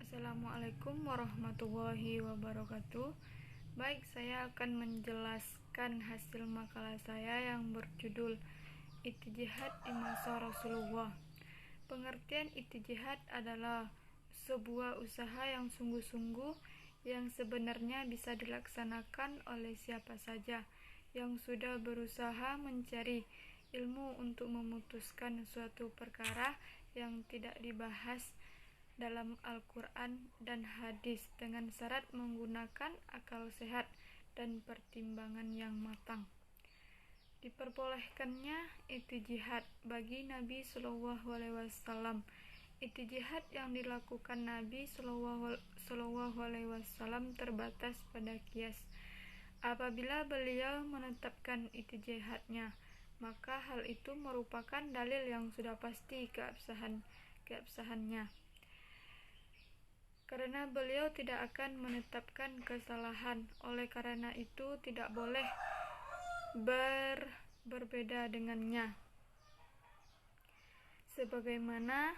Assalamualaikum warahmatullahi wabarakatuh. Baik, saya akan menjelaskan hasil makalah saya yang berjudul Ijtihad di Masa Rasulullah. Pengertian ijtihad adalah sebuah usaha yang sungguh-sungguh yang sebenarnya bisa dilaksanakan oleh siapa saja yang sudah berusaha mencari ilmu untuk memutuskan suatu perkara yang tidak dibahas dalam Al-Quran dan hadis dengan syarat menggunakan akal sehat dan pertimbangan yang matang. Diperbolehkannya ijtihad bagi Nabi Shallallahu Alaihi Wasallam. Ijtihad yang dilakukan Nabi Shallallahu Alaihi Wasallam terbatas pada qiyas. Apabila beliau menetapkan ijtihadnya, maka hal itu merupakan dalil yang sudah pasti keabsahannya. Karena beliau tidak akan menetapkan kesalahan, oleh karena itu tidak boleh berbeda dengannya. Sebagaimana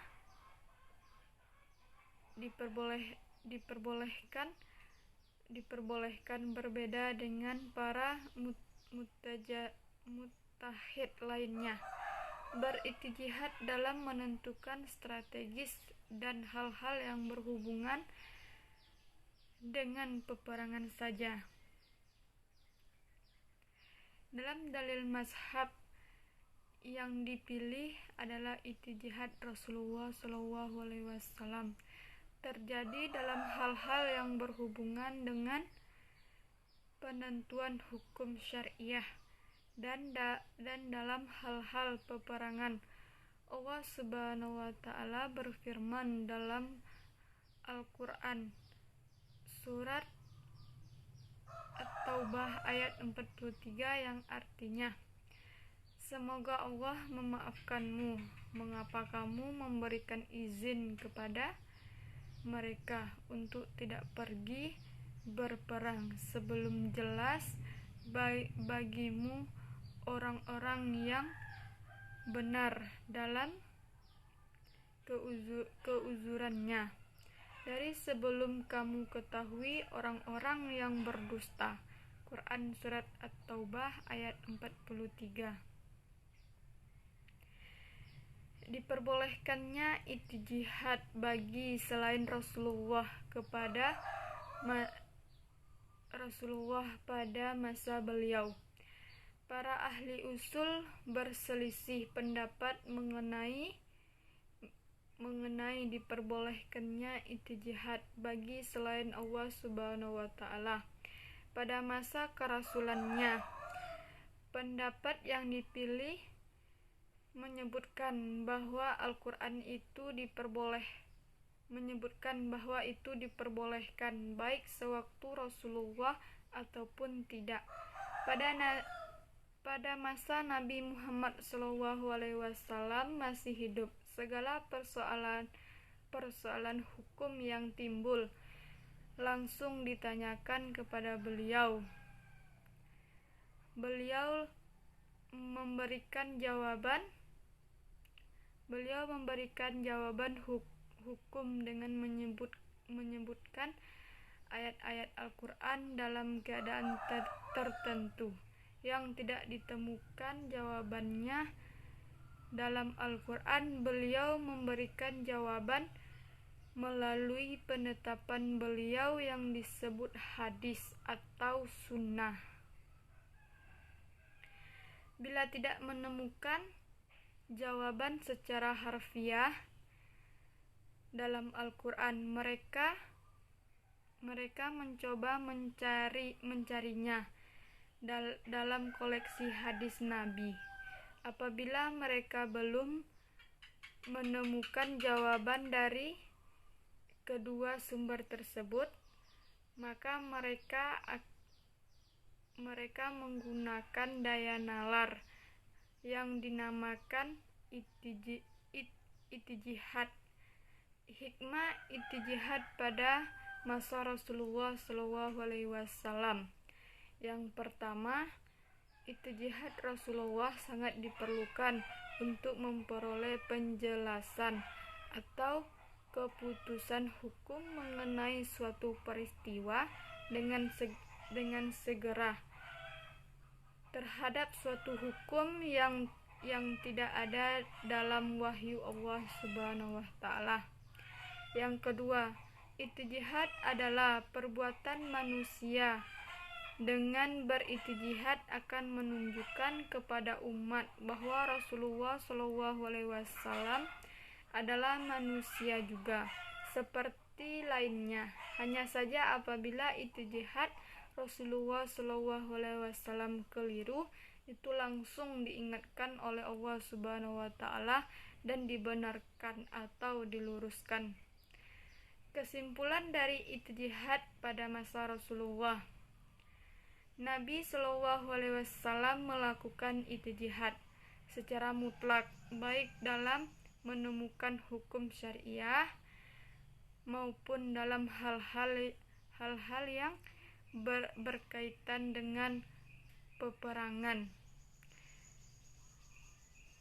diperbolehkan berbeda dengan para mujtahid lainnya, berijtihad dalam menentukan strategis dan hal-hal yang berhubungan dengan peperangan saja. Dalam dalil mazhab yang dipilih adalah ijtihad Rasulullah Shallallahu Alaihi Wasallam terjadi dalam hal-hal yang berhubungan dengan penentuan hukum syariah dan dalam hal-hal peperangan. Allah Subhanahu wa Ta'ala berfirman dalam Al-Quran surat At-Taubah ayat 43 yang artinya, semoga Allah memaafkanmu. Mengapa kamu memberikan izin kepada mereka untuk tidak pergi berperang sebelum jelas bagimu orang-orang yang benar dalam keuzurannya dari sebelum kamu ketahui orang-orang yang berdusta. Quran surat At-Taubah ayat 43. Diperbolehkannya ijtihad bagi selain Rasulullah pada masa beliau. Para ahli usul berselisih pendapat mengenai diperbolehkannya ijtihad bagi selain Allah Subhanahu wa Ta'ala pada masa kerasulannya. Pendapat yang dipilih menyebutkan bahwa Al-Quran itu diperbolehkan baik sewaktu Rasulullah ataupun tidak. Pada masa Nabi Muhammad SAW masih hidup, segala persoalan hukum yang timbul langsung ditanyakan kepada beliau. Beliau memberikan jawaban hukum dengan menyebutkan ayat-ayat Al-Quran dalam keadaan tertentu yang tidak ditemukan jawabannya dalam Al-Quran. Beliau memberikan jawaban melalui penetapan beliau yang disebut hadis atau sunnah. Bila tidak menemukan jawaban secara harfiah dalam Al-Quran, mereka mencoba mencarinya dalam koleksi hadis Nabi. Apabila mereka belum menemukan jawaban dari kedua sumber tersebut, maka mereka menggunakan daya nalar yang dinamakan ijtihad. Hikmah ijtihad pada masa Rasulullah Shallallahu Alaihi Wasallam. Yang pertama, ijtihad Rasulullah sangat diperlukan untuk memperoleh penjelasan atau keputusan hukum mengenai suatu peristiwa dengan segera terhadap suatu hukum yang tidak ada dalam wahyu Allah Subhanahu wa taala. Yang kedua, ijtihad adalah perbuatan manusia. Dengan berijtihad akan menunjukkan kepada umat bahwa Rasulullah SAW adalah manusia juga seperti lainnya. Hanya saja apabila ijtihad Rasulullah SAW keliru, itu langsung diingatkan oleh Allah Subhanahu wa taala dan dibenarkan atau diluruskan. Kesimpulan dari ijtihad pada masa Rasulullah, Nabi SAW melakukan ijtihad secara mutlak, baik dalam menemukan hukum syariah maupun dalam hal-hal yang berkaitan dengan peperangan,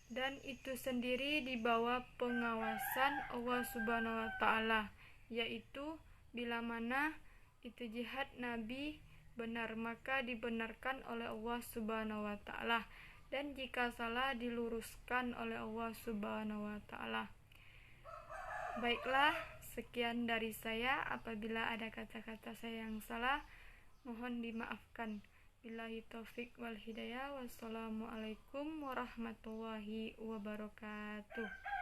dan itu sendiri di bawah pengawasan Allah Subhanahu wa taala, yaitu bila mana ijtihad Nabi benar maka dibenarkan oleh Allah Subhanahu wa taala, dan jika salah diluruskan oleh Allah Subhanahu wa taala. Baiklah, sekian dari saya. Apabila ada kata-kata saya yang salah, mohon dimaafkan. Billahi taufik wal hidayah. Wassalamualaikum warahmatullahi wabarakatuh.